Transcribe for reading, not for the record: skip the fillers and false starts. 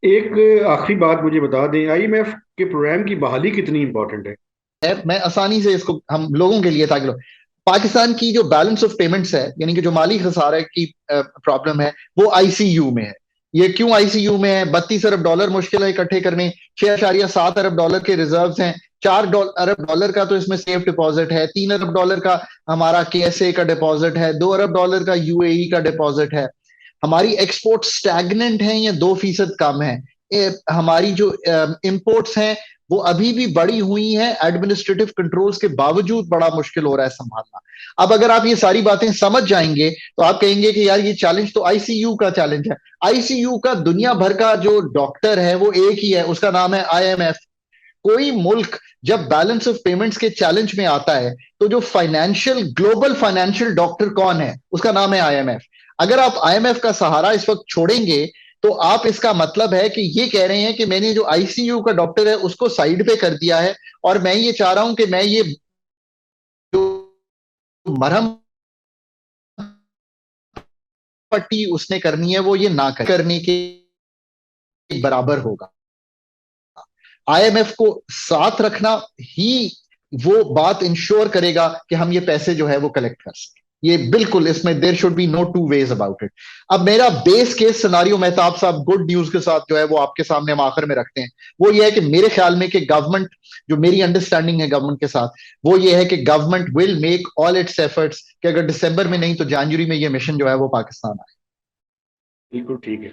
एक आखिरी बात मुझे बता दें, आईएमएफ के प्रोग्राम की बहाली कितनी इंपॉर्टेंट है? मैं आसानी से इसको हम लोगों के लिए, ताकि पाकिस्तान की जो बैलेंस ऑफ पेमेंट्स है, यानी कि जो माली खसारे की प्रॉब्लम है, वो आईसीयू में है। ये क्यों आईसीयू में है? $32 अरब मुश्किल है इकट्ठे करने। 6.7 अरब के रिजर्व हैं। $4 अरब का तो इसमें सेफ डिपॉजिट है। $3 अरब का हमारा केएसए का डिपॉजिट है। $2 अरब का यूएई का डिपॉजिट है। हमारी एक्सपोर्ट स्टैग्नेंट है या 2% कम है। हमारी जो इंपोर्ट्स हैं वो अभी भी बढ़ी हुई हैं। एडमिनिस्ट्रेटिव कंट्रोल्स के बावजूद बड़ा मुश्किल हो रहा है संभालना। अब अगर आप ये सारी बातें समझ जाएंगे तो आप कहेंगे कि यार ये चैलेंज तो आईसीयू का चैलेंज है। आईसीयू का दुनिया भर का जो डॉक्टर है वो एक ही है, उसका नाम है आईएमएफ। कोई मुल्क जब बैलेंस ऑफ पेमेंट्स के चैलेंज में आता है तो जो फाइनेंशियल ग्लोबल फाइनेंशियल डॉक्टर कौन है? उसका नाम है आईएमएफ। अगर आप आईएमएफ का सहारा इस वक्त छोड़ेंगे तो आप, इसका मतलब है कि ये कह रहे हैं कि मैंने जो आईसीयू का डॉक्टर है उसको साइड पे कर दिया है, और मैं ये चाह रहा हूं कि मैं ये जो मरहम पट्टी उसने करनी है वो ये ना करने के बराबर होगा। आईएमएफ को साथ रखना ही वो बात इंश्योर करेगा कि हम ये पैसे जो है वो कलेक्ट कर सकें। ये बिल्कुल, इसमें there should be no two ways about it. अब मेरा बेस केस सिनारियो मेहताब साहब गुड न्यूज के साथ जो है वो आपके सामने हम आखिर में रखते हैं। वो ये है कि मेरे ख्याल में कि गवर्नमेंट, जो मेरी अंडरस्टैंडिंग है गवर्नमेंट के साथ, वो ये है कि government will make all it's efforts कि अगर दिसंबर में नहीं तो जनवरी में ये मिशन जो है वो पाकिस्तान आए। बिल्कुल ठीक है।